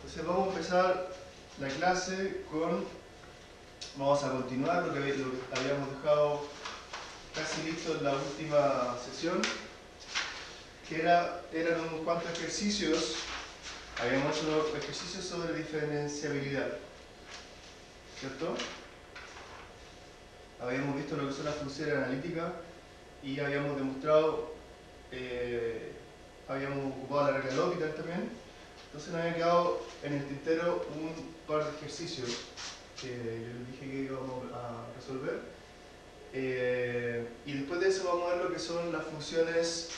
Entonces vamos a empezar la clase con... Vamos a continuar lo que habíamos dejado casi listo en la última sesión, que eran unos cuantos ejercicios. Habíamos hecho ejercicios sobre diferenciabilidad, ¿cierto? Habíamos visto lo que son las funciones analíticas y habíamos demostrado, habíamos ocupado la regla de L'Hopital también. Entonces nos había quedado en el tintero un par de ejercicios que yo les dije que íbamos a resolver. Y después de eso vamos a ver lo que son las funciones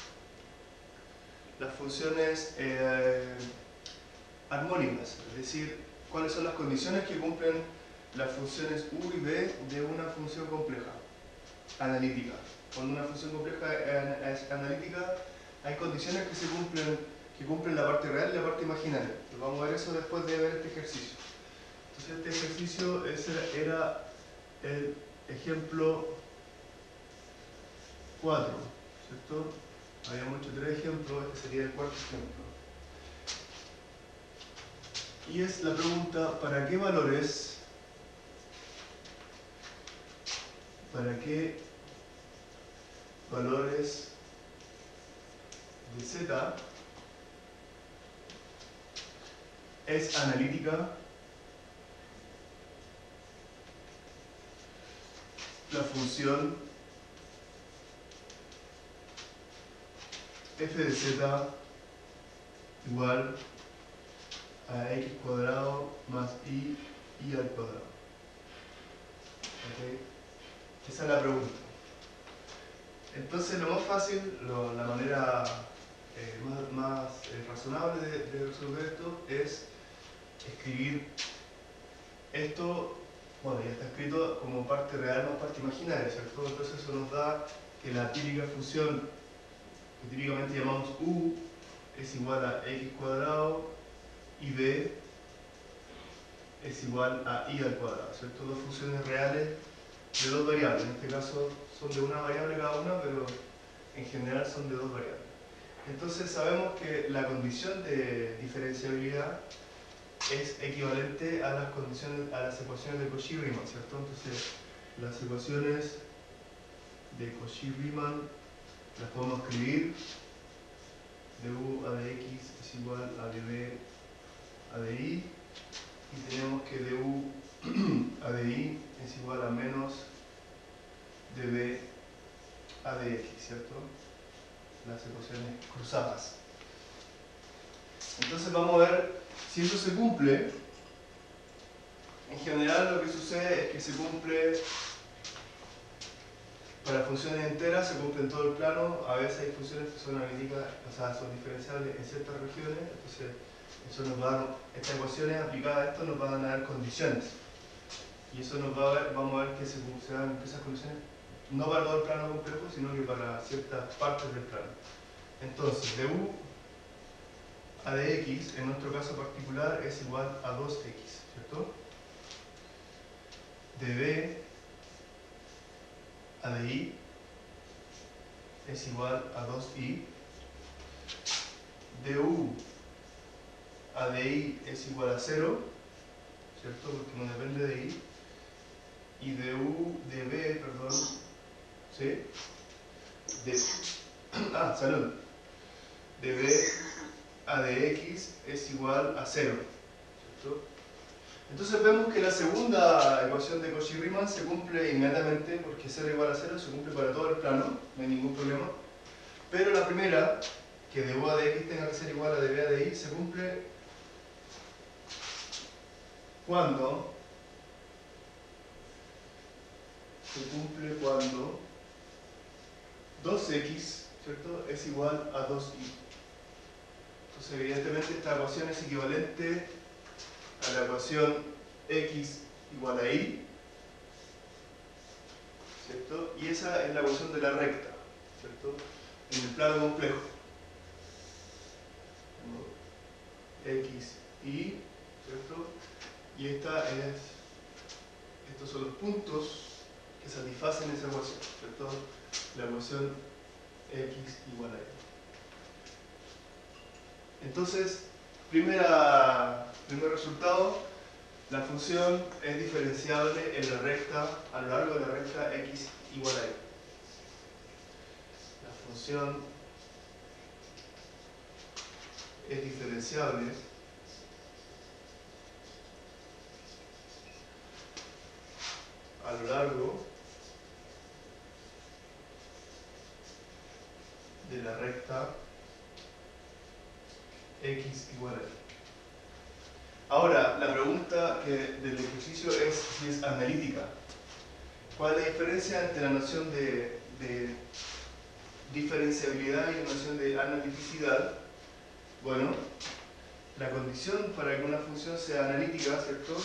armónicas, es decir, cuáles son las condiciones que cumplen las funciones u y b de una función compleja analítica. Cuando una función compleja es analítica, hay condiciones que cumplen la parte real y la parte imaginaria. Entonces vamos a ver eso después de ver este ejercicio. Entonces este ejercicio era el ejemplo 4, ¿cierto? Habíamos hecho 3 ejemplos, este sería el cuarto ejemplo. Y es la pregunta, ¿para qué valores de z es analítica la función f de z igual a x cuadrado más i al cuadrado? ¿Okay? Esa es la pregunta. Entonces lo más fácil, la manera más razonable de resolver esto es escribir esto. Bueno, ya está escrito como parte real más parte imaginaria, ¿cierto? Entonces eso nos da que la típica función que típicamente llamamos u es igual a x cuadrado y b es igual a i al cuadrado, ¿cierto? Dos funciones reales de dos variables. En este caso son de una variable cada una, pero en general son de dos variables. Entonces sabemos que la condición de diferenciabilidad es equivalente a las ecuaciones de Cauchy-Riemann, ¿cierto? Entonces las ecuaciones de Cauchy-Riemann las podemos escribir: du a de x es igual a db a de i, y tenemos que du a de i es igual a menos db a de x, ¿cierto? Las ecuaciones cruzadas. Entonces vamos a ver si eso se cumple. En general lo que sucede es que se cumple para funciones enteras, se cumple en todo el plano. A veces hay funciones que son analíticas, o sea, son diferenciables en ciertas regiones. Entonces eso nos va a dar, estas ecuaciones aplicadas a esto nos van a dar condiciones. Y eso nos va a ver, vamos a ver que se dan esas condiciones no para todo el plano complejo, sino que para ciertas partes del plano. Entonces, du a de x, en nuestro caso particular, es igual a 2x, ¿cierto? Db a de i es igual a 2i. Du a de i es igual a 0, ¿cierto? Porque no depende de i. Y db, perdón, ¿sí? Salud. Db a de x es igual a 0, ¿cierto? Entonces vemos que la segunda ecuación de Cauchy-Riemann se cumple inmediatamente, porque 0 igual a 0 se cumple para todo el plano, no hay ningún problema. Pero la primera, que du a de x tenga que ser igual a db a de i, se cumple cuando se cumple cuando 2x, ¿cierto?, es igual a 2i. Entonces evidentemente esta ecuación es equivalente a la ecuación x igual a y, ¿cierto? Y esa es la ecuación de la recta, ¿cierto?, en el plano complejo. X, y, ¿cierto? Y estos son los puntos que satisfacen esa ecuación, ¿cierto? La ecuación x igual a y. Entonces, primera Primer resultado, la función es diferenciable en la recta, a lo largo de la recta x igual a y. La función es diferenciable a lo largo de la recta x igual a y. Ahora, la pregunta del ejercicio es si es analítica. ¿Cuál es la diferencia entre la noción de diferenciabilidad y la noción de analiticidad? Bueno, la condición para que una función sea analítica, ¿cierto?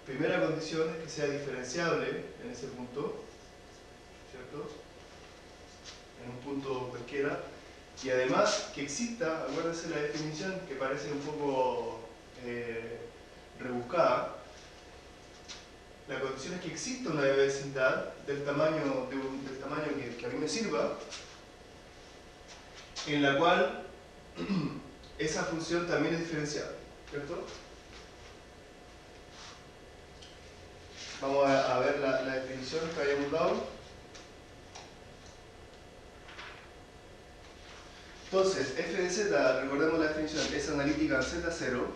Primera condición es que sea diferenciable en ese punto, ¿cierto? En un punto cualquiera. Y además que exista, acuérdense la definición que parece un poco rebuscada. La condición es que exista una vecindad del tamaño, del tamaño que a mí me sirva, en la cual esa función también es diferenciable, ¿cierto? Vamos a ver la definición que habíamos dado. Entonces, f de z, recordemos la definición, es analítica en z0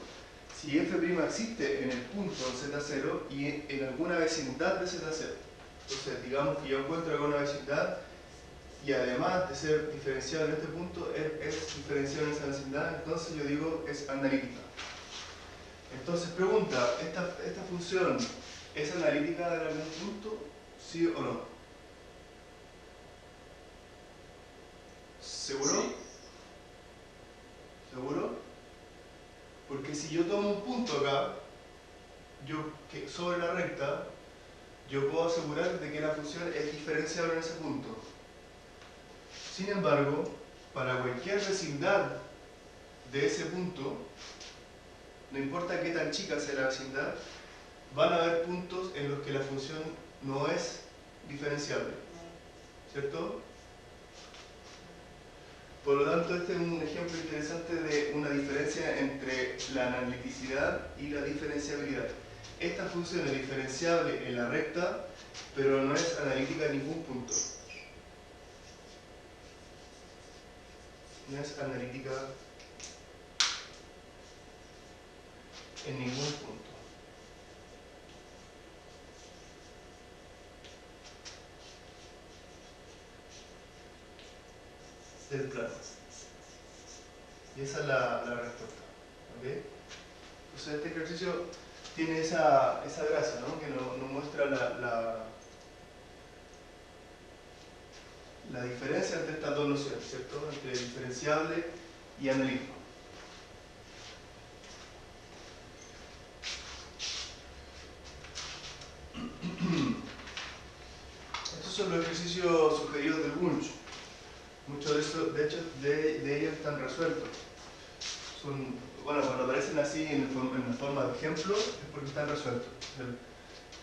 si f' existe en el punto z0 y en alguna vecindad de z0. Entonces, digamos que yo encuentro alguna vecindad y además de ser diferenciable en este punto, es diferenciable en esa vecindad, entonces yo digo es analítica. Entonces, pregunta, ¿esta función es analítica en algún punto? ¿Sí o no? ¿Seguro? Sí. ¿Seguro? Porque si yo tomo un punto acá, sobre la recta, yo puedo asegurar de que la función es diferenciable en ese punto. Sin embargo, para cualquier vecindad de ese punto, no importa qué tan chica sea la vecindad, van a haber puntos en los que la función no es diferenciable, ¿cierto? Por lo tanto, este es un ejemplo interesante de una diferencia entre la analiticidad y la diferenciabilidad. Esta función es diferenciable en la recta, pero no es analítica en ningún punto. No es analítica en ningún punto. Del plano. Y esa es la respuesta. ¿Okay? Entonces este ejercicio tiene esa gracia, ¿no? Que nos muestra la diferencia entre estas dos nociones, ¿cierto? Entre diferenciable y analítico. Estos son los ejercicios sugeridos del Wunsch. Muchos de estos, de ellos están resueltos. Bueno, cuando aparecen así en la forma de ejemplo, es porque están resueltos.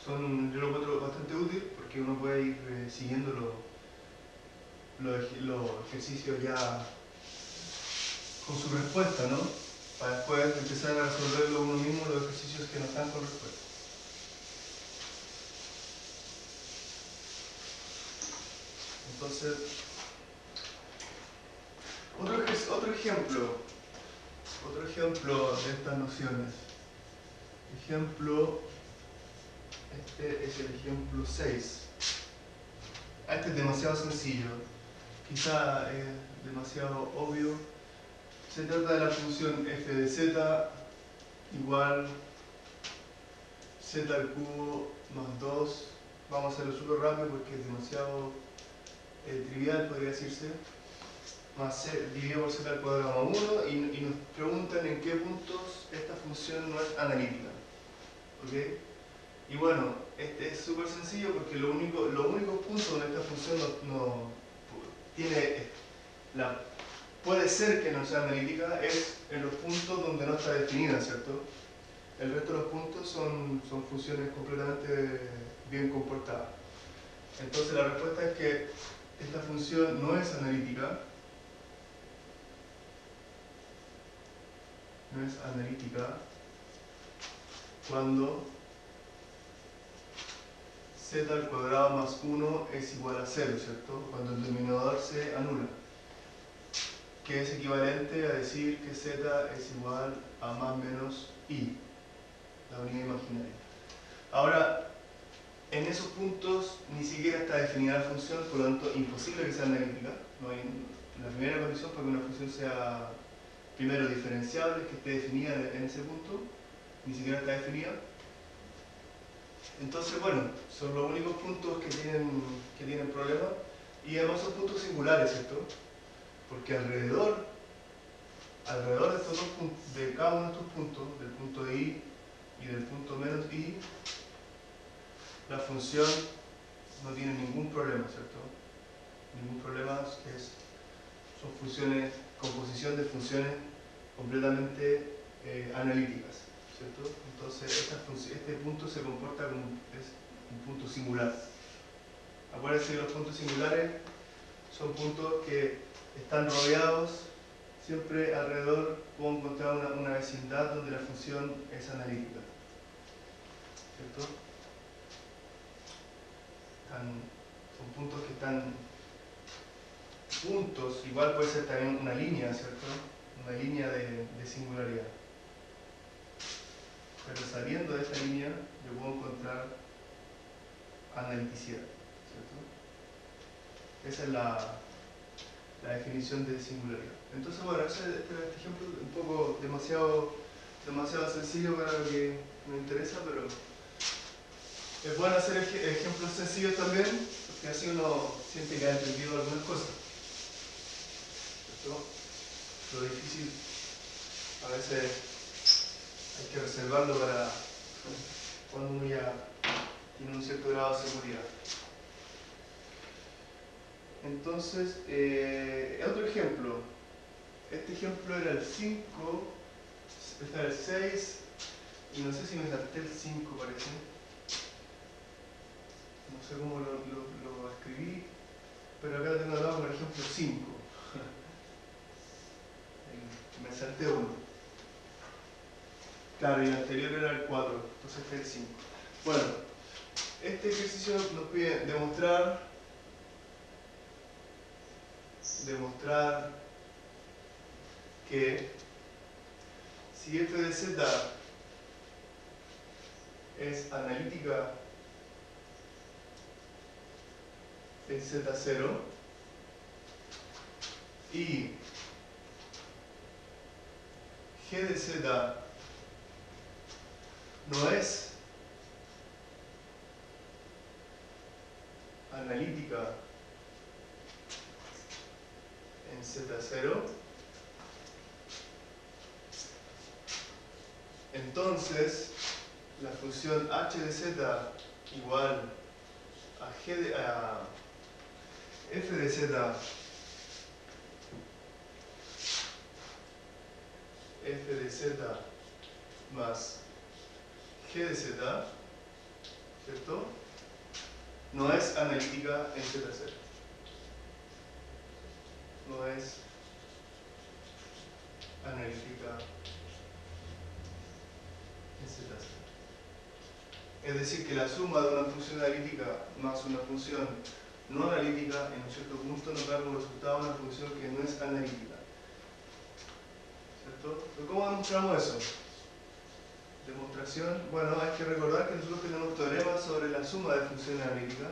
Yo lo encuentro bastante útil porque uno puede ir siguiendo los ejercicios ya con su respuesta, ¿no? Para después empezar a resolverlo uno mismo los ejercicios que no están con respuesta. Entonces, otro ejemplo de estas nociones. Este es el ejemplo 6. Este es demasiado sencillo, quizá es demasiado obvio. Se trata de la función f de z igual z al cubo más 2. Vamos a hacerlo súper rápido porque es demasiado trivial, podría decirse. Más c dividido por z al cuadrado más 1 y nos preguntan en qué puntos esta función no es analítica. ¿Okay? Y bueno, este es súper sencillo porque los únicos puntos donde esta función no tiene puede ser que no sea analítica es en los puntos donde no está definida, ¿cierto? El resto de los puntos son funciones completamente bien comportadas. Entonces la respuesta es que esta función no es analítica. No es analítica cuando z al cuadrado más 1 es igual a 0, ¿cierto? Cuando el denominador se anula, que es equivalente a decir que z es igual a más menos i, la unidad imaginaria. Ahora, en esos puntos ni siquiera está definida la función, por lo tanto, imposible que sea analítica. No hay, la primera condición para que una función sea, primero, diferenciable, que esté definida en ese punto, ni siquiera está definida. Entonces, bueno, son los únicos puntos que tienen problemas, y además son puntos singulares, ¿cierto? Porque alrededor de estos dos puntos, de cada uno de estos puntos, del punto i y del punto menos i, la función no tiene ningún problema, ¿cierto? Ningún problema, son funciones, composición de funciones completamente analíticas, ¿cierto? Entonces este punto se comporta como un punto singular. Acuérdense que los puntos singulares son puntos que están rodeados, siempre alrededor puedo encontrar una vecindad donde la función es analítica, ¿cierto? Son puntos que están juntos, igual puede ser también una línea, ¿cierto? Una línea de singularidad. Pero saliendo de esta línea, yo puedo encontrar analiticidad, ¿cierto? Esa es la definición de singularidad. Entonces, bueno, este ejemplo es un poco demasiado sencillo para lo que me interesa, pero es bueno hacer ejemplos sencillos también, porque así uno siente que ha entendido algunas cosas, ¿cierto? Lo difícil a veces hay que reservarlo para cuando uno ya tiene un cierto grado de seguridad. Entonces, otro ejemplo. Este ejemplo era el 5, este era el 6, y no sé si me salté el 5, parece. No sé cómo lo escribí, pero acá lo tengo dado por ejemplo 5. Me salté uno. Claro, y el anterior era el 4, entonces este es el 5. Bueno, este ejercicio nos pide demostrar que si f de z es analítica en z0 y g de z no es analítica en z0, entonces la función h de z igual a f de z más g de z, ¿cierto? No es analítica en z0. No es analítica en z0. Es decir, que la suma de una función analítica más una función no analítica en un cierto punto nos da como resultado una función que no es analítica. ¿Cierto? ¿Pero cómo demostramos eso? Demostración, bueno, hay que recordar que nosotros tenemos teoremas sobre la suma de funciones analíticas.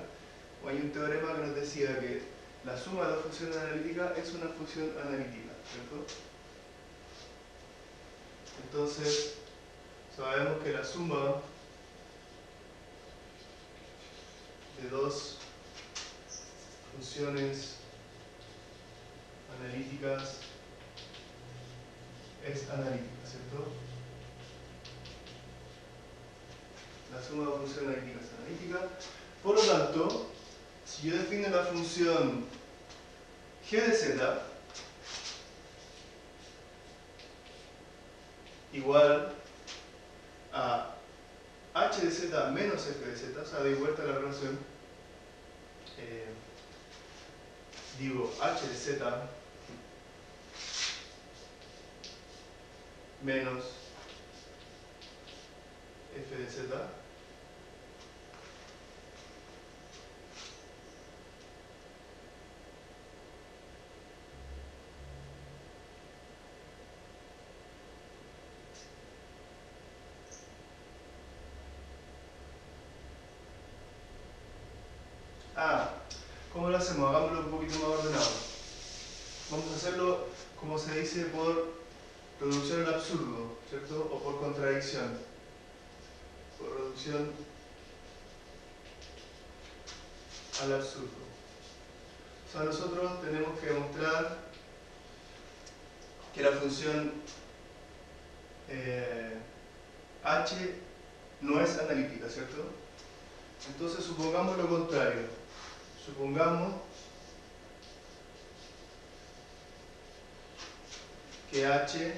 O hay un teorema que nos decía que la suma de las funciones analíticas es una función analítica, ¿cierto? Entonces, sabemos que la suma de dos funciones analíticas es analítica, ¿cierto? La suma de funciones analíticas es analítica. Por lo tanto, si yo defino la función g de z igual a h de z menos f de z, o sea, doy vuelta a la relación, digo h de z menos f z. ¿Cómo lo hacemos? Hagámoslo un poquito más ordenado. Vamos a hacerlo, como se dice, por reducción al absurdo, ¿cierto? O por contradicción. Por reducción al absurdo. O sea, nosotros tenemos que demostrar que la función h no es analítica, ¿cierto? Entonces supongamos lo contrario. Supongamos que h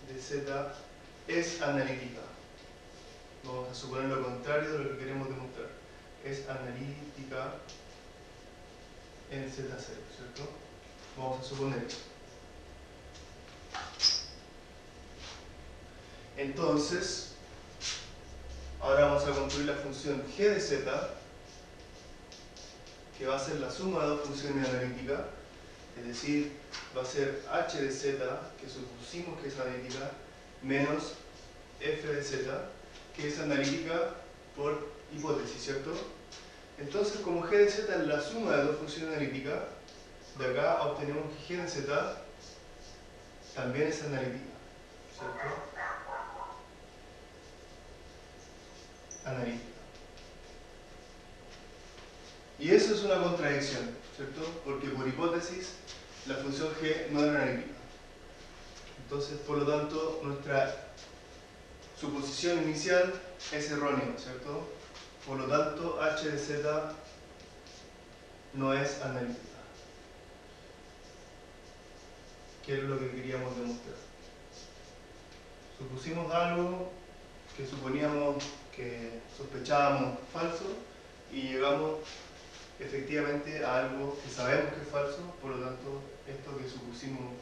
de z es analítica. Vamos a suponer lo contrario de lo que queremos demostrar. Es analítica en z0, ¿cierto? Vamos a suponer eso. Entonces, ahora vamos a construir la función g de z, que va a ser la suma de dos funciones analíticas, es decir, va a ser h de z, que supusimos que es analítica, menos f de z, que es analítica por hipótesis, ¿cierto? Entonces, como g de z es la suma de dos funciones analíticas, de acá obtenemos que g de z también es analítica, ¿cierto? Analítica. Y eso es una contradicción, ¿cierto? Porque por hipótesis la función g no era analítica. Entonces, por lo tanto, nuestra suposición inicial es errónea, ¿cierto? Por lo tanto, h de z no es analítica. ¿Qué es lo que queríamos demostrar? Supusimos algo que suponíamos que sospechábamos falso y llegamos efectivamente a algo que sabemos que es falso, por lo tanto, esto que supusimos,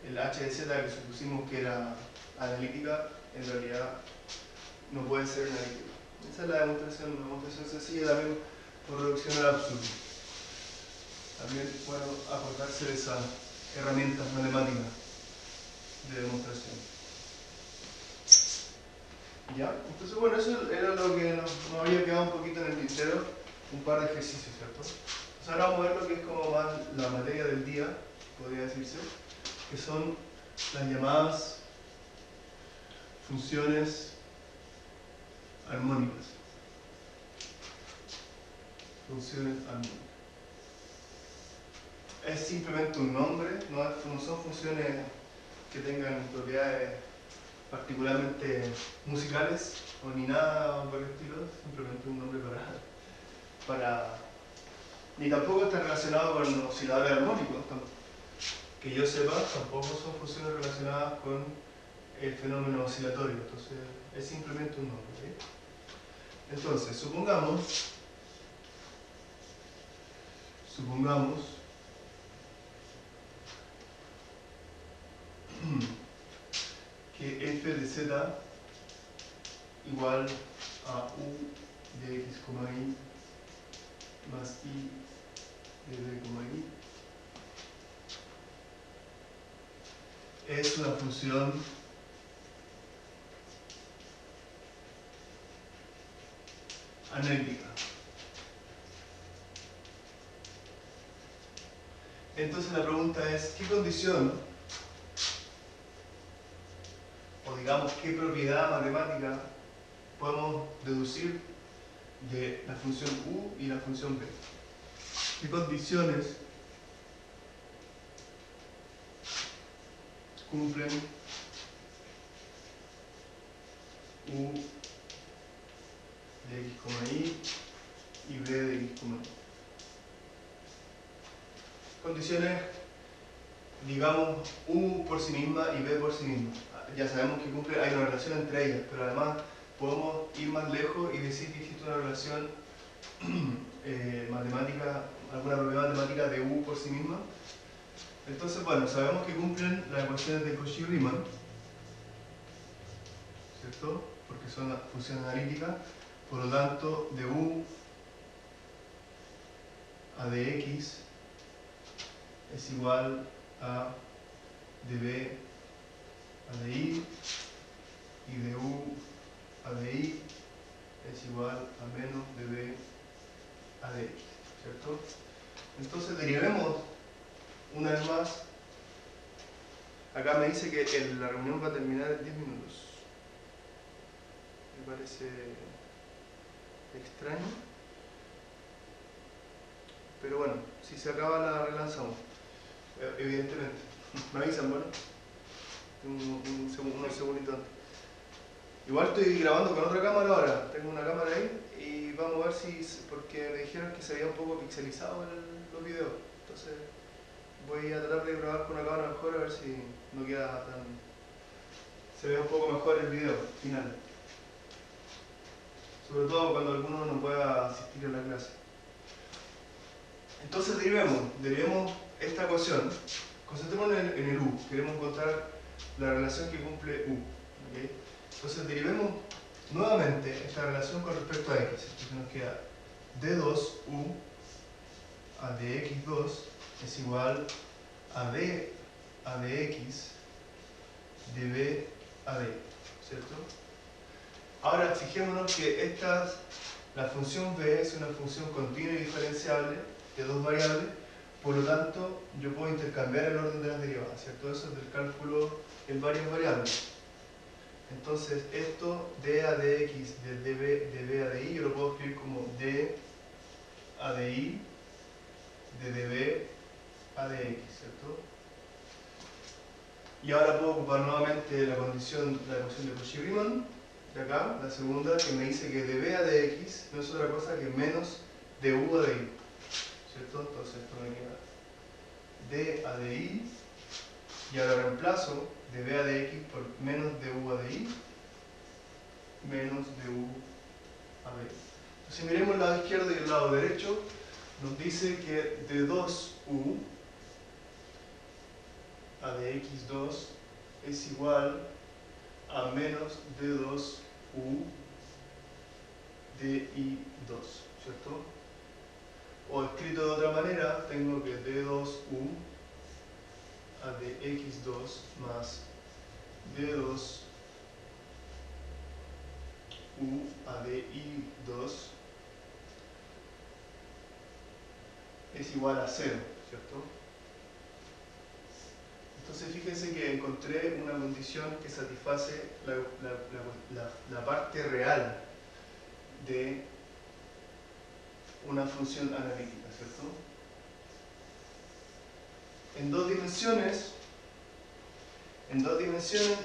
el h de z que supusimos que era analítica, en realidad no puede ser analítica. Esa es la demostración, una demostración sencilla también por reducción al absurdo. También puedo acordarse de esas herramientas matemáticas de demostración. ¿Ya? Entonces, bueno, eso era lo que nos había quedado un poquito en el tintero, un par de ejercicios, ¿cierto? Entonces ahora vamos a ver lo que es como más la materia del día, podría decirse, que son las llamadas funciones armónicas. Funciones armónicas. Es simplemente un nombre, no son funciones que tengan propiedades particularmente musicales o ni nada por el estilo, simplemente un nombre para ni tampoco está relacionado con los osciladores armónicos, que yo sepa, tampoco son funciones relacionadas con el fenómeno oscilatorio, entonces es simplemente un nombre, ¿sí? Entonces, supongamos que f de z igual a u de x, y más i de b, i es una función analítica. Entonces la pregunta es, ¿qué condición, o digamos, qué propiedad matemática podemos deducir de la función u y la función b? ¿Qué condiciones cumplen u de x, y b de x, y? Condiciones, digamos, u por sí misma y b por sí misma. Ya sabemos que hay una relación entre ellas, pero además podemos ir más lejos y decir que existe una relación matemática, alguna propiedad matemática de u por sí misma. Entonces, bueno, sabemos que cumplen las ecuaciones de Cauchy-Riemann, ¿cierto? Porque son funciones analíticas, por lo tanto, de u a dx es igual a db a di, y de u a di es igual a menos db a dx, ¿cierto? Entonces derivemos una vez más. Acá me dice que la reunión va a terminar en 10 minutos. Me parece extraño. Pero bueno, si se acaba la relanzamos. Evidentemente. Me avisan, bueno. Unos segunditos antes. Igual estoy grabando con otra cámara ahora. Tengo una cámara ahí y vamos a ver si... Porque me dijeron que se veía un poco pixelizado los videos. Entonces voy a tratar de grabar con una cámara mejor a ver si no queda tan... Se ve un poco mejor el video final. Sobre todo cuando alguno no pueda asistir a la clase. Entonces derivemos esta ecuación. Concentrémonos en el u. Queremos encontrar la relación que cumple u. ¿Okay? Entonces derivemos nuevamente esta relación con respecto a x. Entonces nos queda d2u a dx2 es igual a d a dx db a d, ¿cierto? Ahora fijémonos que la función b es una función continua y diferenciable de dos variables, por lo tanto yo puedo intercambiar el orden de las derivadas, ¿cierto? Eso es del cálculo en varias variables. Entonces esto d a dx de db a di yo lo puedo escribir como d a di de db a dx, ¿cierto? Y ahora puedo ocupar nuevamente la ecuación de Cauchy-Riemann de acá, la segunda, que me dice que db a dx no es otra cosa que menos du a di, ¿cierto? Entonces esto me queda d a di, y ahora reemplazo db a dx por menos du a di menos du a di. Si miremos el lado izquierdo y el lado derecho, nos dice que d2u a dx2 es igual a menos d2u di2, ¿cierto? O escrito de otra manera, tengo que d2u a dx2 más d2u a di2 es igual a 0, ¿cierto? Entonces fíjense que encontré una condición que satisface la parte real de una función analítica, ¿cierto? En dos dimensiones,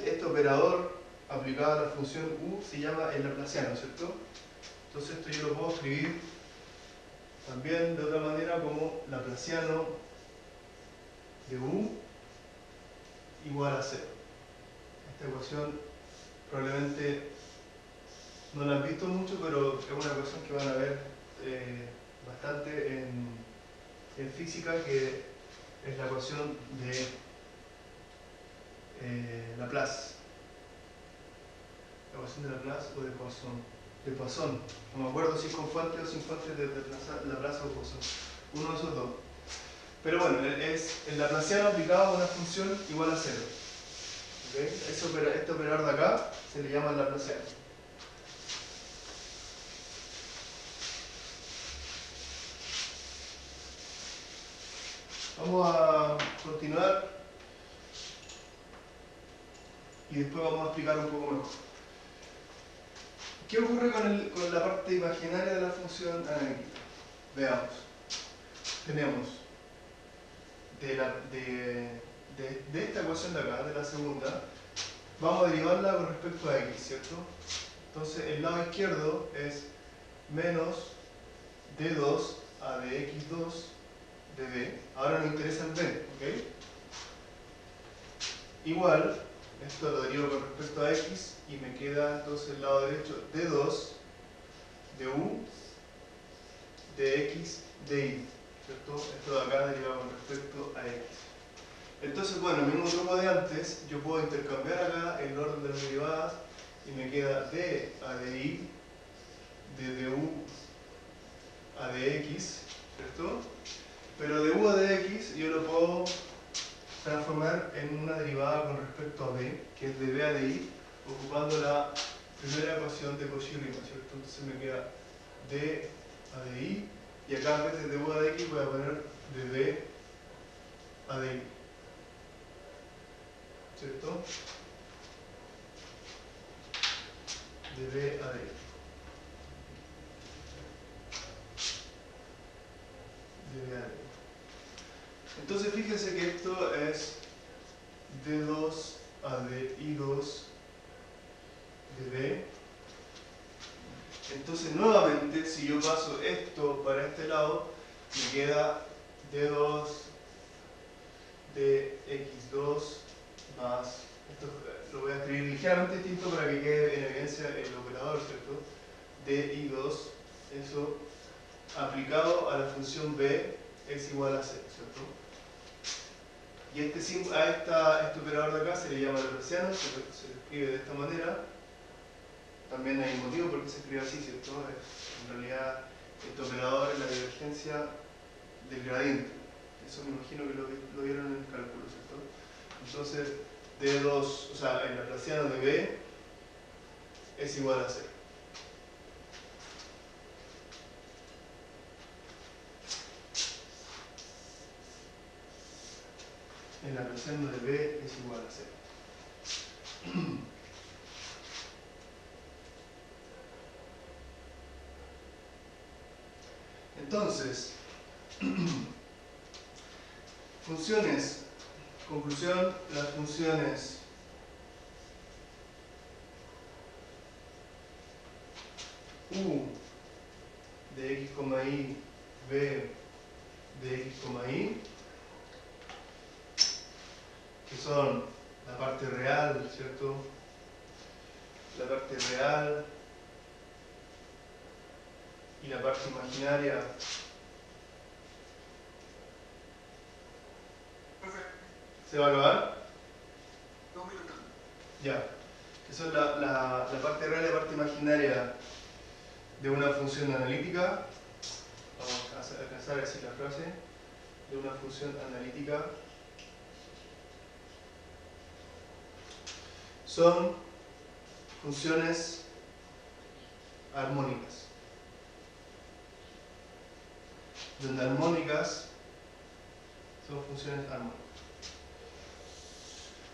este operador aplicado a la función u se llama el laplaciano, ¿cierto? Entonces esto yo lo puedo escribir también de otra manera como laplaciano de u igual a 0. Esta ecuación probablemente no la han visto mucho, pero es una ecuación que van a ver bastante en física, que es la ecuación de Laplace. La ecuación de Laplace o de Poisson. De Poisson. No me acuerdo si es con fuente o sin fuente de Laplace o Poisson. Uno de esos dos. Pero bueno, es el laplaciano aplicado a una función igual a 0. ¿Okay? Este operador de acá se le llama el laplaciano. Vamos a continuar y después vamos a explicar un poco mejor. ¿Qué ocurre con la parte imaginaria de la función analítica? Veamos. Tenemos de esta ecuación de acá, de la segunda, vamos a derivarla con respecto a x, ¿cierto? Entonces el lado izquierdo es menos d2 a dx2 de b. Ahora nos interesa el b, ¿ok? Igual, esto lo derivo con respecto a x y me queda entonces el lado derecho d2 de u de x de y, ¿cierto? Esto de acá derivado con respecto a x. Entonces, bueno, el mismo truco de antes, yo puedo intercambiar acá el orden de las derivadas y me queda d a dI, de du a dx, ¿cierto? Pero de u a dx yo lo puedo transformar en una derivada con respecto a b, que es de b a dI, ocupando la primera ecuación de Cauchy-Riemann, ¿cierto? Entonces me queda d a dI, y acá en vez de u a dx voy a poner de b a dI, ¿cierto? De b a dI. De b a dI. Entonces fíjense que esto es d2 a dI2 de b. Entonces nuevamente, si yo paso esto para este lado, me queda d2 de x2 más, esto lo voy a escribir ligeramente distinto para que quede en evidencia el operador, ¿cierto? dI2, eso aplicado a la función b es igual a c, ¿cierto? Y este operador de acá se le llama laplaciano, se le escribe de esta manera. También hay un motivo por qué se escribe así, ¿cierto? En realidad, este operador es la divergencia del gradiente. Eso me imagino que lo vieron en el cálculo, ¿cierto? Entonces, D2, o sea, el laplaciano de B es igual a C. El laplaciano de B es igual a C. Entonces, funciones, conclusión, las funciones u de x, y, b de x, y, que son la parte real, ¿cierto? La parte real y la parte imaginaria. ¿Se va a acabar? Ya. Que son la parte real y la parte imaginaria de una función analítica. Vamos a alcanzar a decir la frase. De una función analítica. Son funciones armónicas. Donde armónicas son funciones armónicas.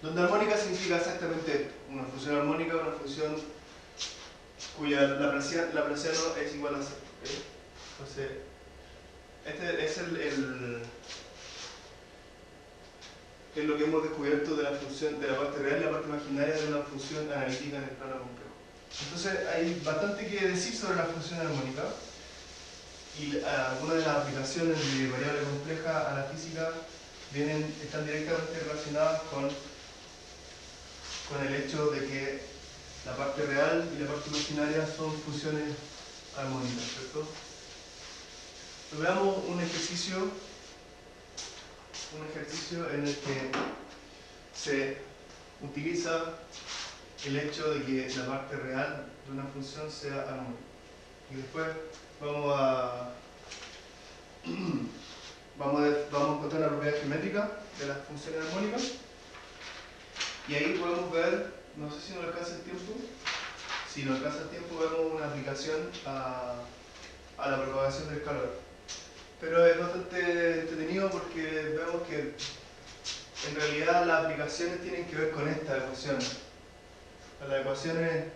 Donde armónica significa exactamente esto. Una función armónica, una función cuya laplaciano es igual a 0. ¿Okay? Entonces, este es es lo que hemos descubierto de la función, de la parte real y la parte imaginaria de una función analítica en el plano complejo. Entonces, hay bastante que decir sobre la función armónica. Y algunas de las aplicaciones de variable compleja a la física están directamente relacionadas con el hecho de que la parte real y la parte imaginaria son funciones armónicas, ¿cierto? Veamos un ejercicio en el que se utiliza el hecho de que la parte real de una función sea armónica. Y después vamos a encontrar la propiedad geométrica de las funciones armónicas. Y ahí podemos ver, no sé si nos alcanza el tiempo, si nos alcanza el tiempo vemos una aplicación a la propagación del calor. Pero es bastante entretenido porque vemos que en realidad las aplicaciones tienen que ver con estas ecuaciones. Las ecuaciones,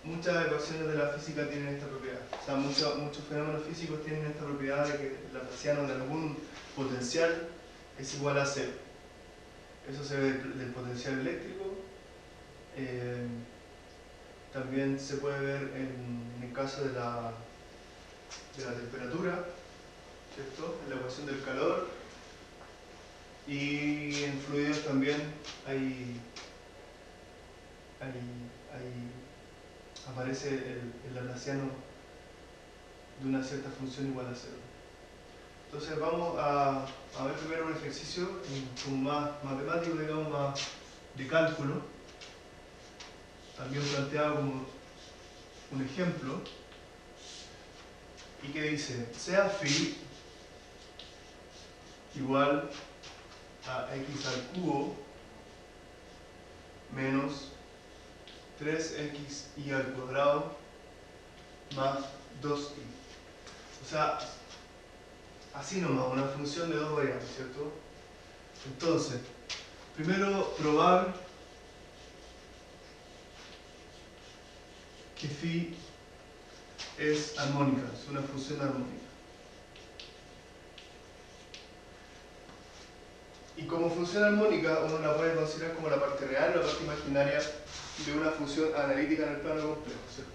muchas ecuaciones de la física tienen esta propiedad. O sea, muchos fenómenos físicos tienen esta propiedad de que el laplaciano de algún potencial es igual a cero. Eso se ve del potencial eléctrico. También se puede ver en el caso de la temperatura, ¿cierto? En la ecuación del calor. Y en fluidos también aparece el laplaciano de una cierta función igual a cero. Entonces vamos a ver primero un ejercicio como más matemático, digamos, más de cálculo, también planteado como un ejemplo, y que dice, sea phi igual a x al cubo menos 3xy al cuadrado más 2y. O sea, así nomás, una función de dos variables, ¿cierto? Entonces, primero probar que phi es armónica, es una función armónica. Y como función armónica, uno la puede considerar como la parte real o la parte imaginaria de una función analítica en el plano complejo, ¿cierto?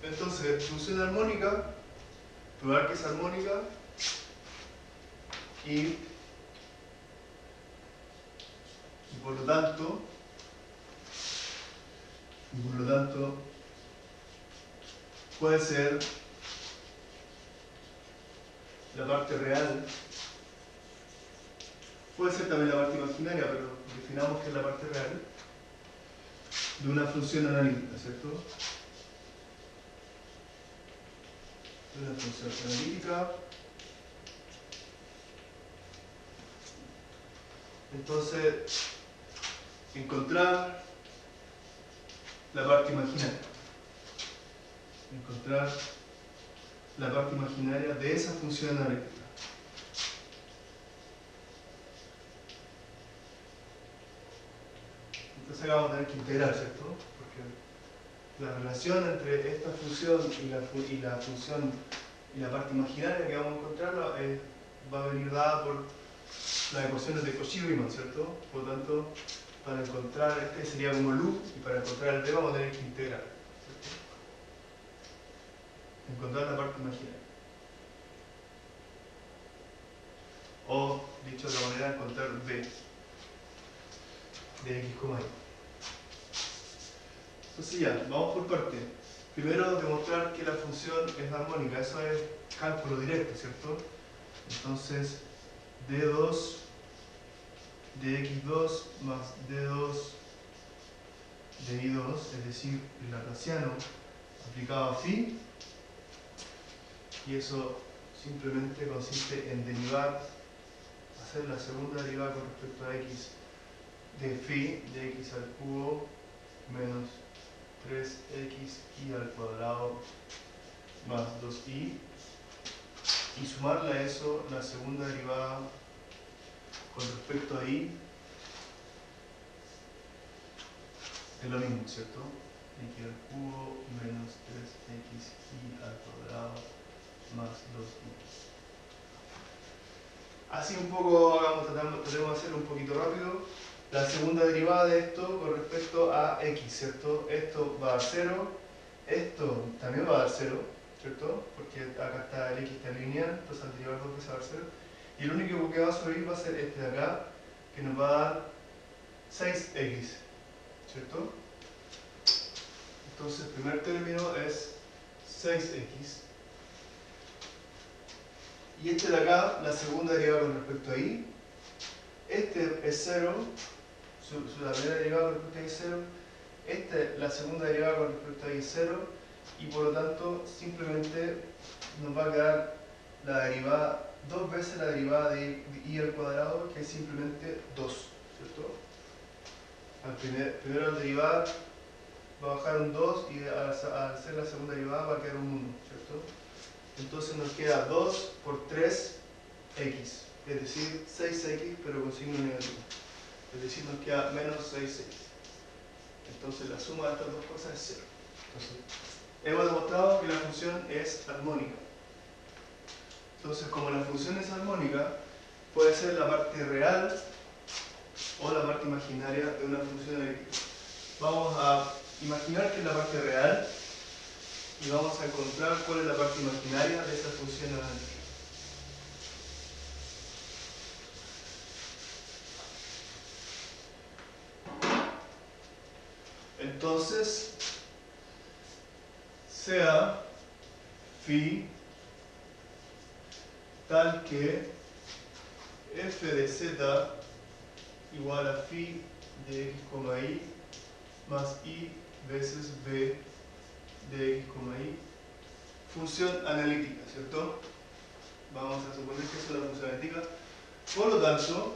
Entonces, función armónica, probar que es armónica y por lo tanto, puede ser la parte real, puede ser también la parte imaginaria, pero definamos que es la parte real de una función analítica, ¿cierto? De una función analítica. Entonces, encontrar la parte imaginaria. Encontrar la parte imaginaria de esa función analítica. Entonces acá vamos a tener que integrar, ¿cierto? Porque la relación entre esta función y la función y la parte imaginaria que vamos a encontrar va a venir dada por las ecuaciones de Cauchy-Riemann, ¿cierto? Por lo tanto, para encontrar este sería como el U, y para encontrar el B vamos a tener que integrar, ¿cierto? Encontrar la parte imaginaria. O, dicho de otra manera, encontrar B de x, y. Entonces ya, vamos por parte. Primero, demostrar que la función es armónica. Eso es cálculo directo, ¿cierto? Entonces, d2 de x2 más d2 de y2, es decir, el laplaciano aplicado a phi, y eso simplemente consiste en derivar, hacer la segunda derivada con respecto a x de phi de x al cubo menos 3xy al cuadrado más 2y, y sumarle a eso la segunda derivada con respecto a y, es lo mismo, ¿cierto? X al cubo menos 3xy al cuadrado más 2y. Así un poco, tratemos de hacerlo un poquito rápido. La segunda derivada de esto con respecto a x, ¿cierto? Esto va a dar 0, esto también va a dar 0, ¿cierto? Porque acá está el x está lineal, entonces al derivar dos veces va a dar 0. Y el único que va a subir va a ser este de acá, que nos va a dar 6x, ¿cierto? Entonces el primer término es 6x. Y este de acá, la segunda derivada con respecto a y, este es 0, la primera derivada con respecto a y es 0, la segunda derivada con respecto a y es 0, y por lo tanto simplemente nos va a quedar la derivada, dos veces la derivada de y al cuadrado, que es simplemente 2, ¿cierto? Primero al derivar va a bajar un 2 y al hacer la segunda derivada va a quedar un 1, ¿cierto? Entonces nos queda 2 por 3x, es decir, 6x pero con signo negativo. Es decir, nos queda menos 6x. Entonces la suma de estas dos cosas es 0. Entonces, hemos demostrado que la función es armónica. Entonces, como la función es armónica, puede ser la parte real o la parte imaginaria de una función analítica. Vamos a imaginar que es la parte real y vamos a encontrar cuál es la parte imaginaria de esa función analítica. Entonces, sea phi tal que f de z igual a phi de x, y más i veces b de x, y, función analítica, ¿cierto? Vamos a suponer que es una función analítica. Por lo tanto,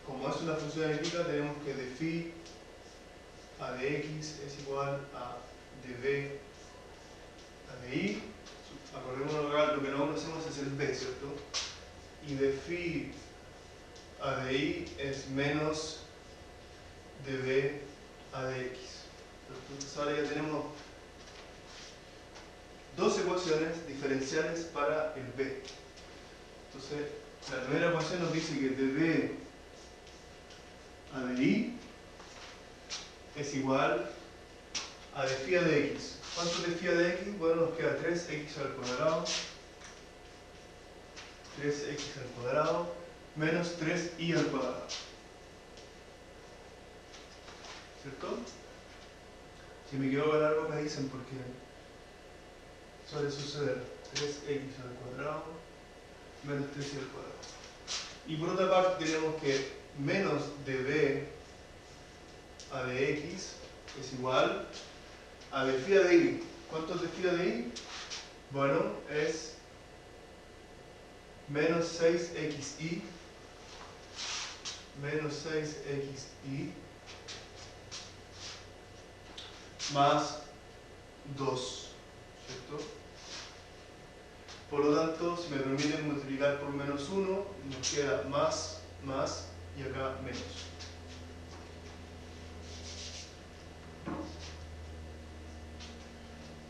como es una función analítica, tenemos que de phi a de x es igual a de b a de i. Acordémonos acá, lo que no conocemos es el b, ¿cierto? Y de phi a de i es menos de b a de x. Entonces ahora ya tenemos dos ecuaciones diferenciales para el b. Entonces, la primera ecuación nos dice que de b a de i es igual a de phi a de x. ¿Cuánto es de phi a de x? Bueno, nos queda 3x al cuadrado, 3x al cuadrado, menos 3i al cuadrado. ¿Cierto? Si me equivoco en algo me dicen porque suele suceder. 3x al cuadrado, menos 3i al cuadrado. Y por otra parte tenemos que menos de b a de x es igual a de phi a de i. ¿Cuánto es de phi a de i? Bueno, es menos 6xi más 2, ¿cierto? Por lo tanto, si me permiten multiplicar por menos 1, nos queda más y acá menos.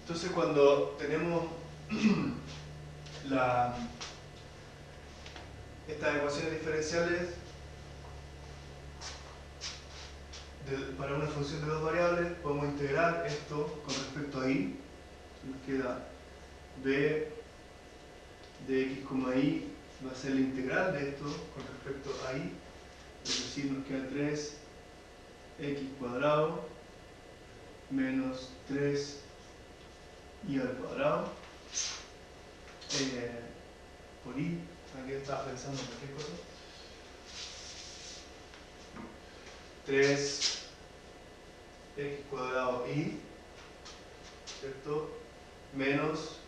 Entonces, cuando tenemos estas ecuaciones diferenciales para una función de dos variables, podemos integrar esto con respecto a i. Nos queda b de x, y va a ser la integral de esto con respecto a i. Es decir, nos queda 3x cuadrado menos 3i al cuadrado por i. Aquí estaba pensando en cualquier cosa. 3x cuadrado i, ¿cierto? Menos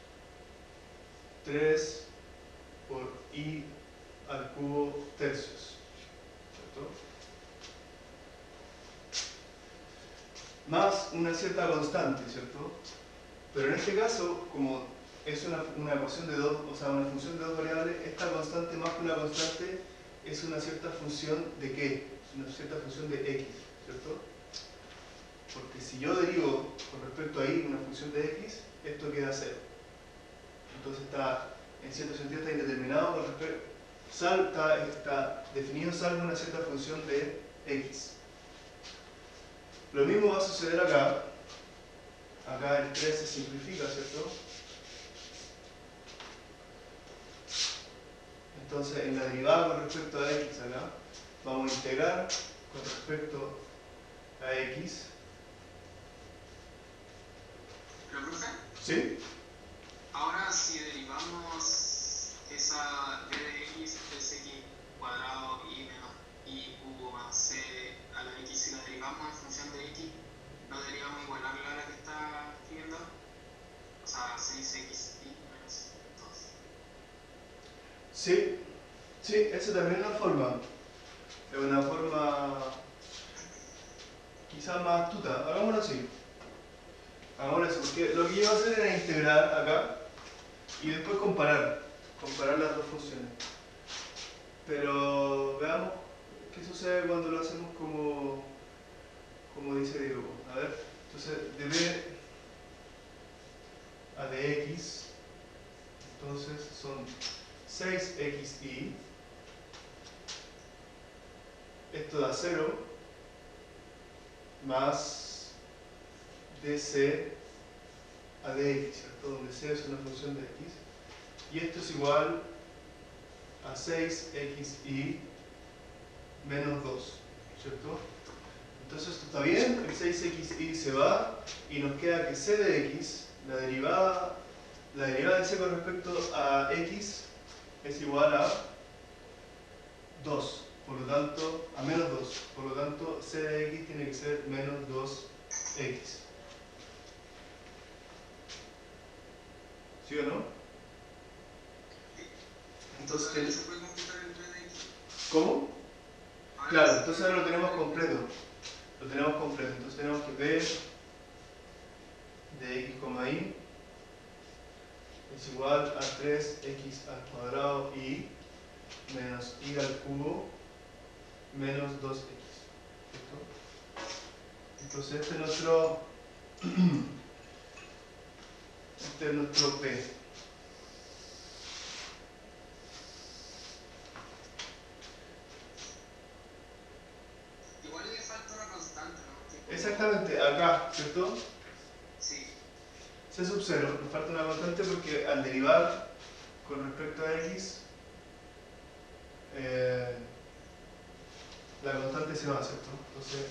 3 por i al cubo tercios, ¿cierto? Más una cierta constante, ¿cierto? Pero en este caso, como es una ecuación de dos, o sea, una función de dos variables, esta constante más que una constante es una cierta función de ¿qué? Es una cierta función de x, ¿cierto? Porque si yo derivo con respecto a y una función de x, esto queda 0. Entonces está, en cierto sentido, está indeterminado con respecto, está definido salvo una cierta función de x. Lo mismo va a suceder acá. Acá el 3 se simplifica, ¿cierto? Entonces, en la derivada con respecto a x acá, vamos a integrar con respecto a x. ¿Lo profe? ¿Sí? Ahora, si derivamos esa b de x es x cuadrado y menos y cubo más c a la x, si la derivamos en función de x, ¿no deberíamos igualarla a la que está escribiendo? O sea, 6xy menos 2. Sí, esa también es una forma. Es una forma quizás más astuta. Hagámoslo así. Hagámoslo así, porque lo que yo iba a hacer era integrar acá y después comparar las dos funciones. Pero veamos qué sucede cuando lo hacemos como dice Diego. A ver, entonces de b a de x, entonces son 6xy, esto da 0, más dc a dx, ¿cierto? Donde c es una función de x, y esto es igual a 6xy menos 2, ¿cierto? Entonces esto está bien, el 6xy se va y nos queda que c de x, la derivada de c con respecto a x es igual a 2, por lo tanto, a menos 2, por lo tanto c de x tiene que ser menos 2x. ¿Sí o no? Entonces, Ahora se puede computar el b de x. ¿cómo? Ahora Claro, sí. entonces ahora lo tenemos completo. Lo tenemos completo. Entonces tenemos que b de x, y es igual a 3x al cuadrado y menos y al cubo menos 2x. ¿Cierto? Entonces este es nuestro p. Igual le falta una constante, ¿no? Exactamente, acá, ¿cierto? Sí. C sub 0, nos falta una constante porque al derivar con respecto a x, la constante se va, ¿cierto? Entonces,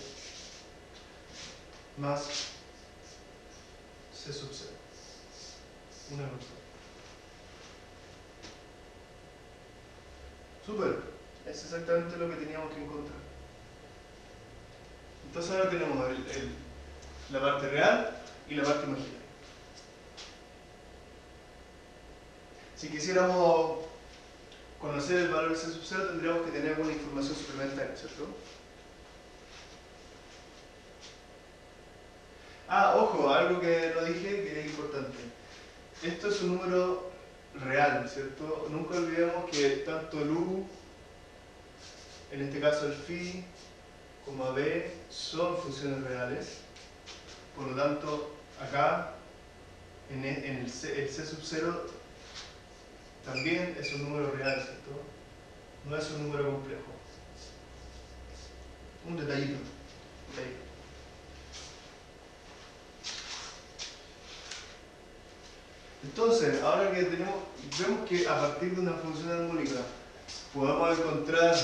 más C sub 0. Una constante. Súper, es exactamente lo que teníamos que encontrar. Entonces ahora tenemos la parte real y la parte imaginaria. Si quisiéramos conocer el valor de C sub 0, tendríamos que tener alguna información suplementaria, ¿cierto? Ah, ojo, algo que no dije que es importante. Esto es un número real, ¿cierto? Nunca olvidemos que tanto el u, en este caso el phi, como b, son funciones reales. Por lo tanto, acá, en el C sub 0, también es un número real, ¿cierto? No es un número complejo. Un detallito. Entonces, ahora que vemos que a partir de una función armónica podemos encontrar,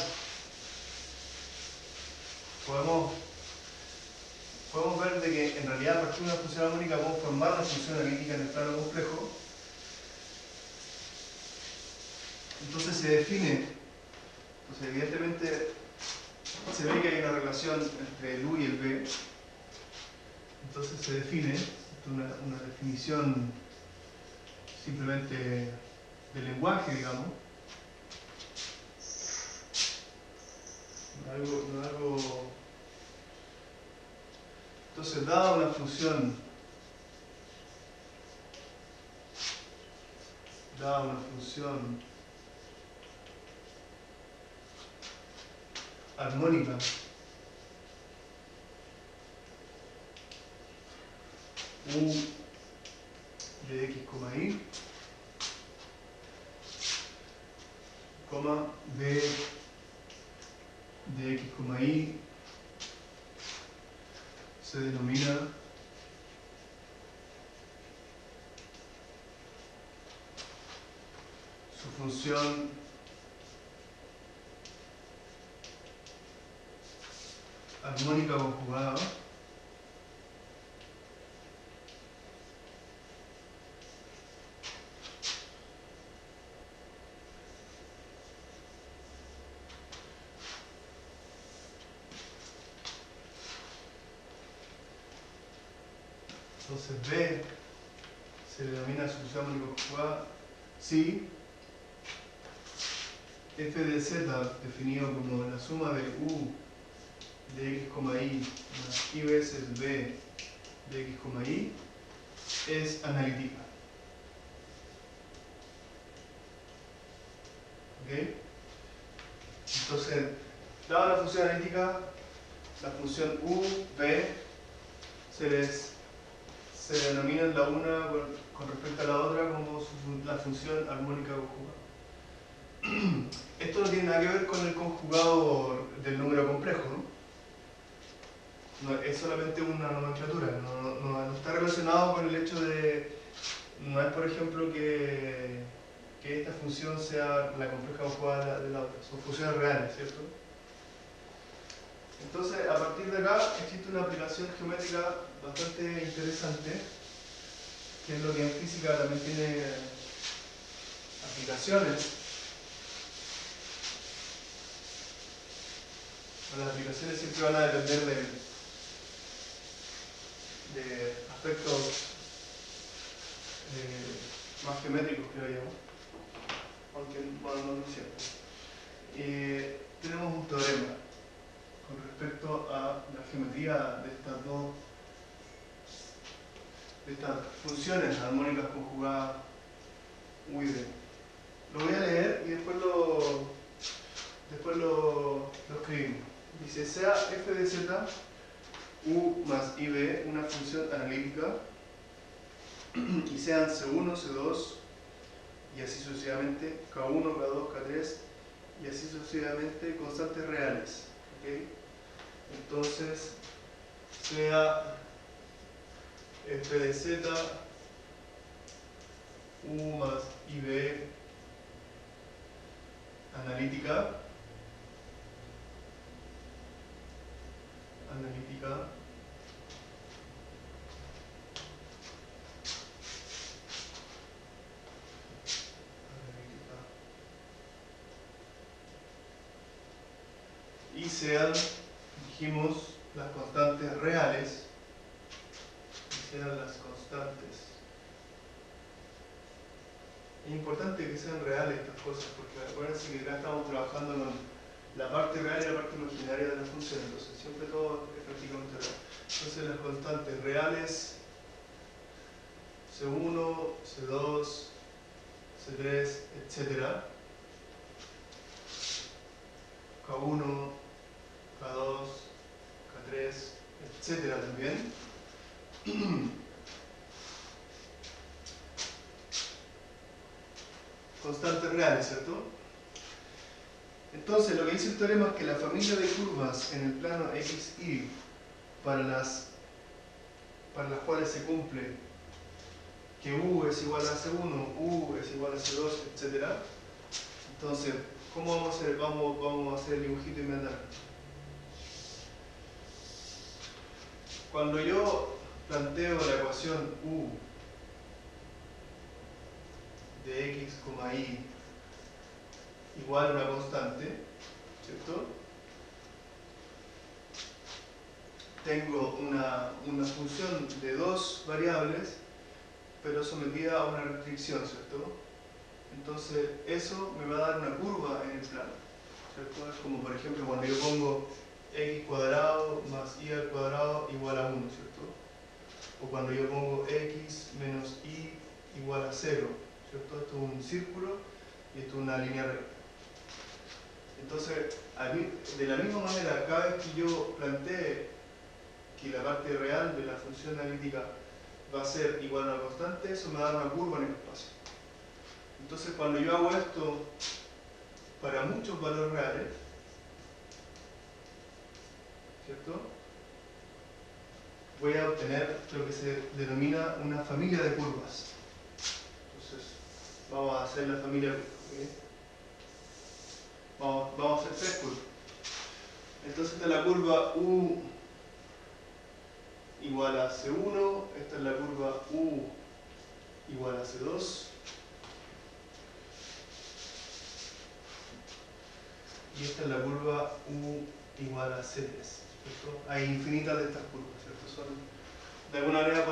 podemos ver de que en realidad a partir de una función armónica podemos formar una función analítica en el plano complejo. Entonces se define, pues evidentemente se ve que hay una relación entre el u y el b. Entonces se define, una definición simplemente de lenguaje, digamos. No algo. Entonces, dada una función armónica u de x, y, b de x, y se denomina su función armónica conjugada entonces B se denomina su función armónica conjugada si f de z definido como la suma de u de x, y más i veces b de x, y es analítica. ¿Ok? Entonces, dada la función analítica, la función u, b se denominan la una con respecto a la otra como la función armónica conjugada. Esto no tiene nada que ver con el conjugado del número complejo, ¿no? Es solamente una nomenclatura, no está relacionado con el hecho de, no es por ejemplo que esta función sea la compleja conjugada de la otra, son funciones reales, ¿cierto? Entonces, a partir de acá existe una aplicación geométrica bastante interesante, que es lo que en física también tiene aplicaciones, las aplicaciones siempre van a depender de aspectos más geométricos, creo yo, aunque bueno, no es cierto. Tenemos un teorema con respecto a la geometría de estas funciones armónicas conjugadas U y B. Lo voy a leer y después lo escribimos. Dice, sea f de z u más ib una función analítica y sean c1, c2 y así sucesivamente, k1, k2, k3 y así sucesivamente constantes reales. ¿Okay? Entonces, sea f de z u más ib analítica y sean, dijimos, las constantes reales, y sean las constantes. Es importante que sean reales estas cosas, porque acuérdense que acá estamos trabajando con la parte real y la parte imaginaria de la función, entonces siempre todo es prácticamente real. Entonces las constantes reales, C1, C2, C3, etc. K1, K2, K3, etc. también. Constantes reales, ¿cierto? Entonces, lo que dice el teorema es que la familia de curvas en el plano XY para las cuales se cumple que U es igual a C1, U es igual a C2, etc. Entonces, ¿cómo vamos a hacer? Vamos a hacer el dibujito inmediatamente. Cuando yo planteo la ecuación U de x, y igual a una constante, ¿cierto? Tengo una función de dos variables, pero sometida a una restricción, ¿cierto? Entonces, eso me va a dar una curva en el plano, ¿cierto? Es como, por ejemplo, cuando yo pongo x cuadrado más y al cuadrado igual a 1, ¿cierto? O cuando yo pongo x menos y igual a 0, ¿cierto? Esto es un círculo y esto es una línea recta. Entonces, de la misma manera, cada vez que yo plantee que la parte real de la función analítica va a ser igual a una constante, eso me da una curva en el espacio. Entonces, cuando yo hago esto para muchos valores reales, ¿cierto? Voy a obtener lo que se denomina una familia de curvas. Entonces, vamos a hacer la familia. Vamos a hacer tres curvas. Entonces, esta es la curva U igual a C1, esta es la curva U igual a C2, y esta es la curva U igual a C3. ¿Cierto? Hay infinitas de estas curvas, ¿cierto? De alguna manera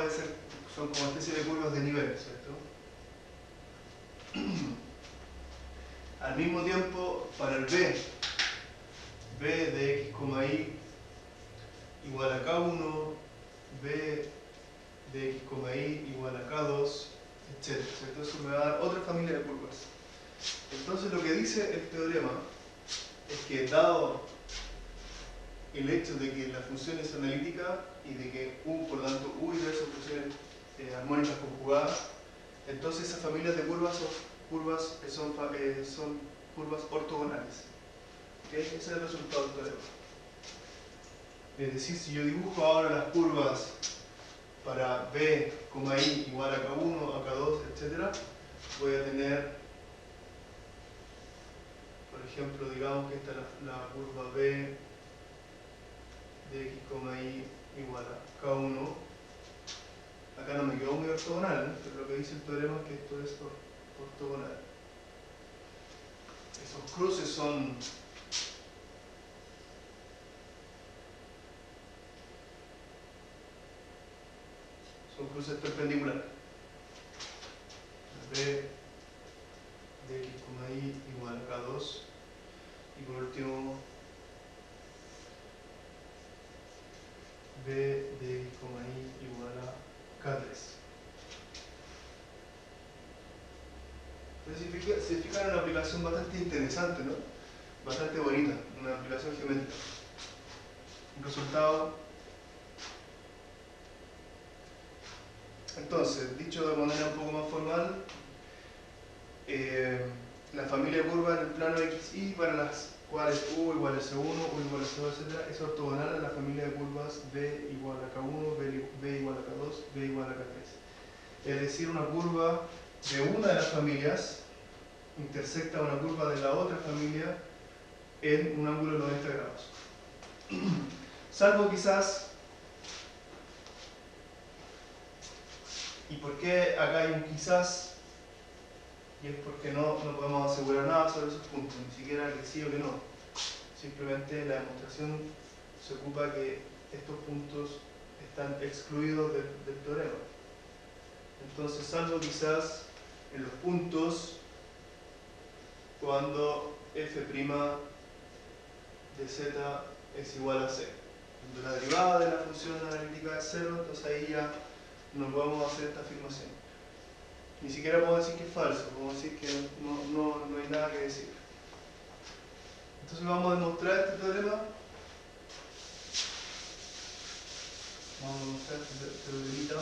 son como especie de curvas de nivel, ¿cierto? Al mismo tiempo, para el B de x, y igual a K1, B de x, y igual a K2, etc. ¿Cierto? Eso me va a dar otra familia de curvas. Entonces, lo que dice el teorema es que, dado el hecho de que la función es analítica y de que U, por lo tanto, U y B son funciones armónicas conjugadas, entonces esas familias de curvas son curvas ortogonales. ¿Okay? Ese es el resultado del teorema. Es decir, si yo dibujo ahora las curvas para B, I igual a K1, a K2, etc., voy a tener, por ejemplo, digamos que esta es la curva B de x, y igual a K1. Acá no me quedó muy ortogonal, pero lo que dice el teorema es que esto es ortogonal. Esos cruces son incluso es perpendicular. B de x, y igual a K2. Y por último, B de x, y igual a K3. Entonces, si se fijan, es una aplicación bastante interesante, ¿no? Bastante bonita, una aplicación geométrica. Un resultado. Entonces, dicho de manera un poco más formal, la familia de curvas en el plano XY para las cuales U igual a C1, U igual a C2, etc. es ortogonal a la familia de curvas B igual a K1, B igual a K2, B igual a K3. Es decir, una curva de una de las familias intersecta una curva de la otra familia en un ángulo de 90 grados. Salvo quizás, ¿y por qué acá hay un quizás? Y es porque no podemos asegurar nada sobre esos puntos, ni siquiera que sí o que no. Simplemente la demostración se ocupa que estos puntos están excluidos del teorema. Entonces, salvo quizás en los puntos cuando f' de z es igual a c. Cuando la derivada de la función analítica es 0, entonces ahí ya no podemos hacer esta afirmación. Ni siquiera podemos decir que es falso, podemos decir que no hay nada que decir. Entonces vamos a demostrar este teorema. Vamos a demostrar este teoremita.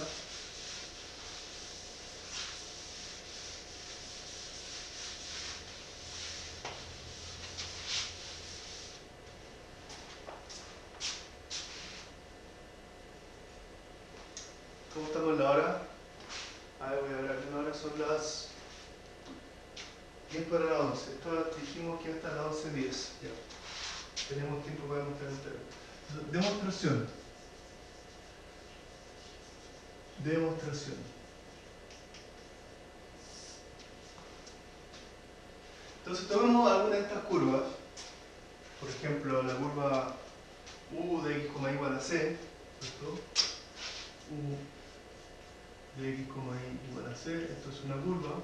¿Cómo estamos en la hora? A ver, voy a ver, una hora son las 10 para las 11. Esto dijimos que hasta las 11:10. Ya. Tenemos tiempo para demostrar el teorema. Demostración. Demostración. Entonces tomemos alguna de estas curvas. Por ejemplo, la curva U de x, igual a c, ¿cierto? U de x, igual a c, esto es una curva.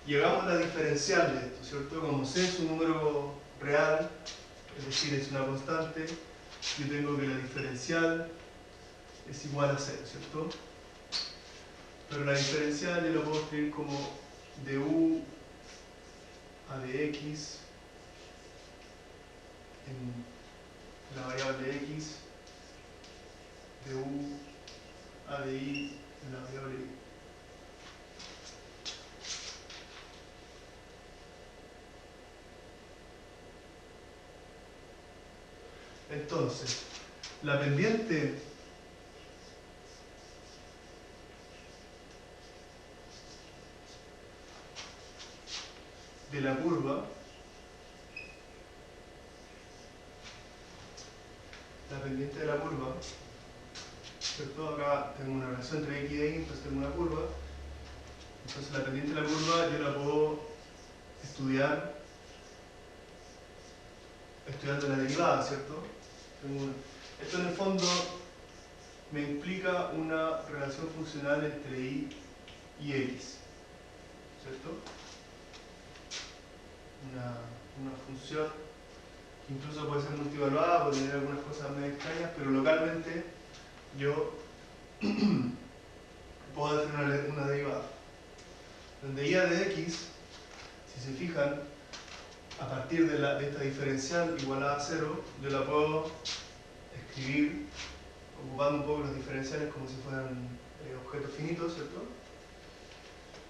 Y hagamos la diferencial de esto, ¿cierto? Como c es un número real, es decir, es una constante, yo tengo que la diferencial es igual a 0, ¿cierto? Pero la diferencial yo lo puedo escribir como du a de x en la variable x, du a de y en la variable y. Entonces, la pendiente de la curva, ¿cierto? Acá tengo una relación entre x y y, entonces tengo una curva. Entonces la pendiente de la curva yo la puedo estudiar estudiando la derivada, ¿cierto? Esto en el fondo me implica una relación funcional entre y x, ¿cierto? Una función que incluso puede ser multivaluada, puede tener algunas cosas medio extrañas, pero localmente yo puedo hacer una derivada. Donde y de x, si se fijan, a partir de esta diferencial igualada a 0, yo la puedo escribir ocupando un poco los diferenciales como si fueran objetos finitos, ¿cierto?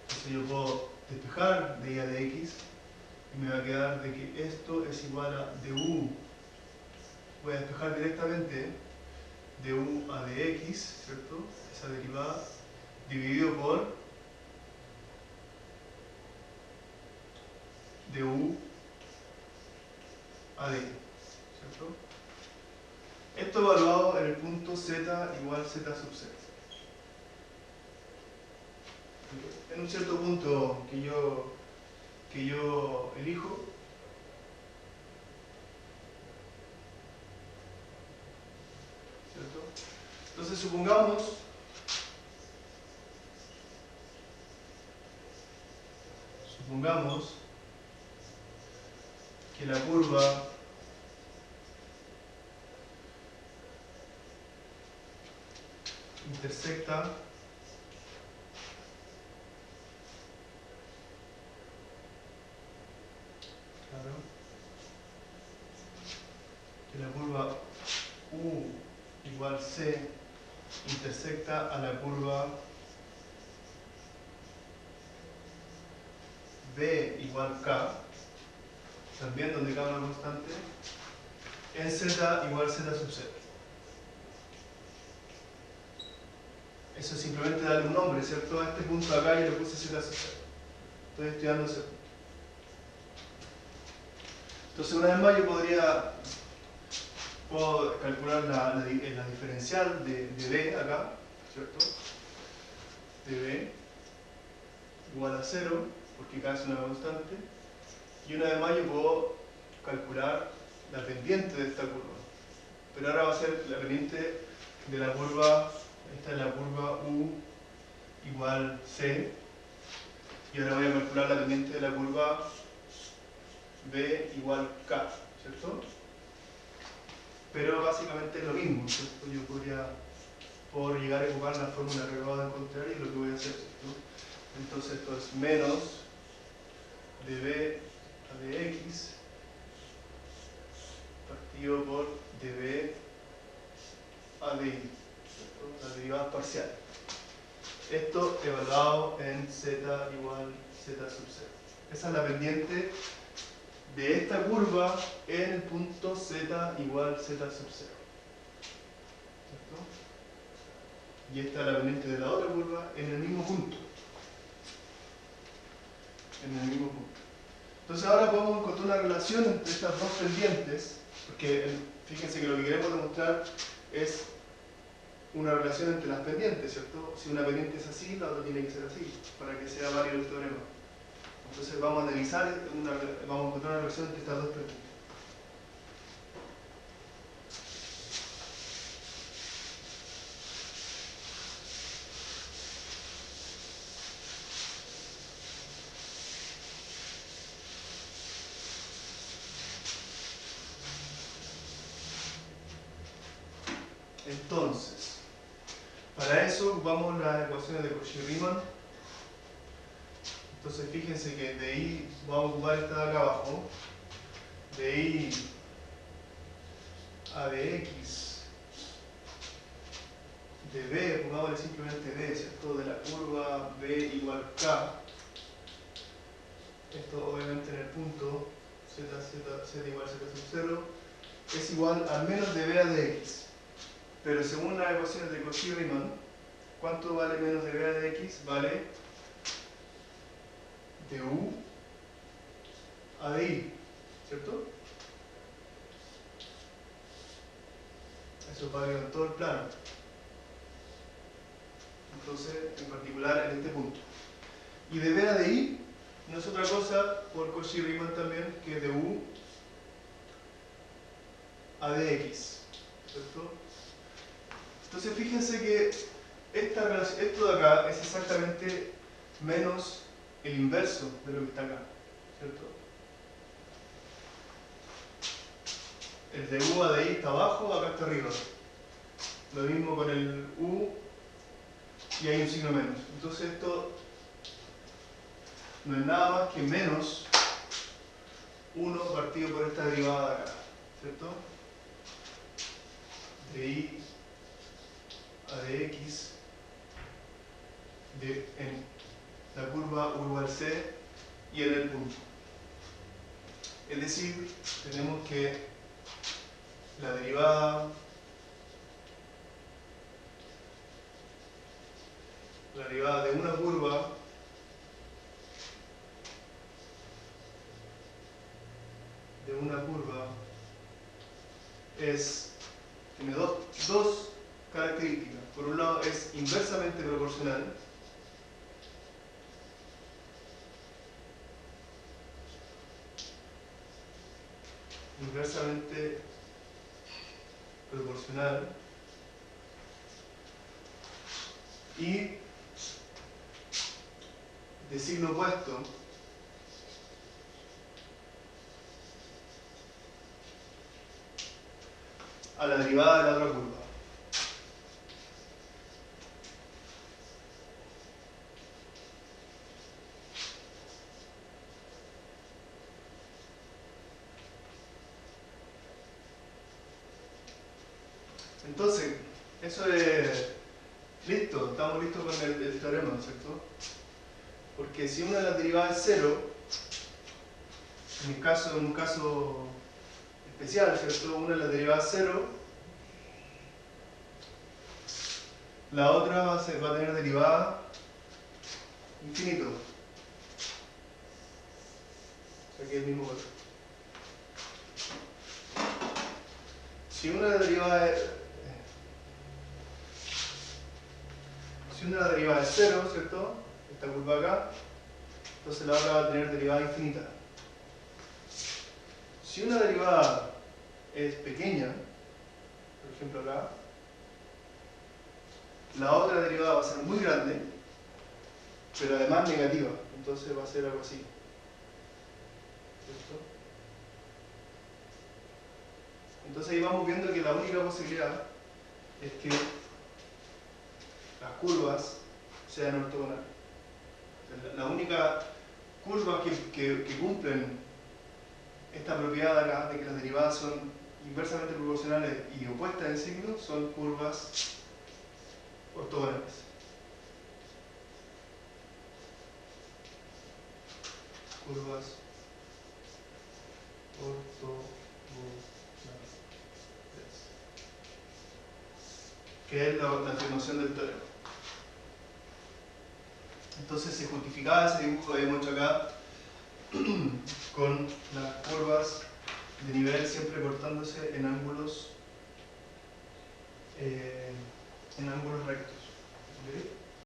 Entonces yo puedo despejar de y de x y me va a quedar de que esto es igual a du. Voy a despejar directamente du a de x, ¿cierto? Esa derivada, dividido por du a de y, ¿cierto? Esto evaluado en el punto z igual z sub z. En un cierto punto que yo elijo, ¿cierto? Entonces supongamos supongamos que la curva intersecta que la curva U igual C intersecta a la curva B igual K, también donde K es una constante, en Z igual Z sub 0. Eso es simplemente darle un nombre, ¿cierto? A este punto de acá yo le puse Z sub 0. Estoy estudiando ese punto. Entonces, una vez más, puedo calcular la diferencial de B acá, ¿cierto? De B igual a 0, porque K es una constante. Y una vez más yo puedo calcular la pendiente de esta curva. Pero ahora va a ser la pendiente de la curva, esta es la curva U igual C. Y ahora voy a calcular la pendiente de la curva B igual K, ¿cierto? Pero básicamente es lo mismo, ¿cierto? Yo puedo llegar a ocupar la fórmula que acabo de encontrar y es lo que voy a hacer, ¿cierto? Entonces esto es menos de B a dx partido por dB a dy, ¿cierto? Las derivadas parciales. Esto evaluado en z igual z sub 0. Esa es la pendiente de esta curva en el punto z igual z sub 0. ¿Cierto? Y esta es la pendiente de la otra curva en el mismo punto. En el mismo punto. Entonces ahora podemos encontrar una relación entre estas dos pendientes, porque fíjense que lo que queremos demostrar es una relación entre las pendientes, ¿cierto? Si una pendiente es así, la otra tiene que ser así, para que sea válido el teorema. Entonces vamos a analizar, vamos a encontrar una relación entre estas dos pendientes. Entonces, para eso ocupamos las ecuaciones de Cauchy-Riemann. Entonces fíjense que de I vamos a ocupar esta de acá abajo, de I a dx de B, pongámosle simplemente B, ¿cierto? De la curva B igual K. Esto obviamente en el punto z igual z sub 0 es igual al menos de B a dx. Pero según las ecuaciones de Cauchy-Riemann, ¿cuánto vale menos de B a dx? Vale de U a de I, ¿cierto? Eso es válido en todo el plano. Entonces, en particular en este punto. Y de B a de I no es otra cosa, por Cauchy-Riemann también, que de U a dx, ¿cierto? Entonces fíjense que esto de acá es exactamente menos el inverso de lo que está acá, ¿cierto? El de U a de I está abajo, acá está arriba. Lo mismo con el U y hay un signo menos. Entonces esto no es nada más que menos 1 partido por esta derivada de acá, ¿cierto? De I a dx en la curva U igual C y en el punto. Es decir, tenemos que la derivada de una curva tiene dos características. Por un lado es inversamente proporcional. Inversamente proporcional. Y de signo opuesto, a la derivada de la otra curva. Entonces, eso es listo, estamos listos con el teorema, ¿cierto? Porque si una de las derivadas es 0, en un caso especial, ¿cierto? Una de las derivadas es 0, la otra va a tener derivada infinito. Aquí el mismo valor. Si una de las derivadas es 0, ¿cierto? Esta curva acá, entonces la otra va a tener derivada infinita. Si una derivada es pequeña, por ejemplo acá, la otra derivada va a ser muy grande, pero además negativa, entonces va a ser algo así. ¿Cierto? Entonces ahí vamos viendo que la única posibilidad es que las curvas sean ortogonales. La única curva que cumplen esta propiedad de acá, de que las derivadas son inversamente proporcionales y opuestas en signo, son curvas ortogonales. Curvas ortogonales. Que es la afirmación del teorema. Entonces se justificaba ese dibujo que habíamos hecho acá con las curvas de nivel siempre cortándose en ángulos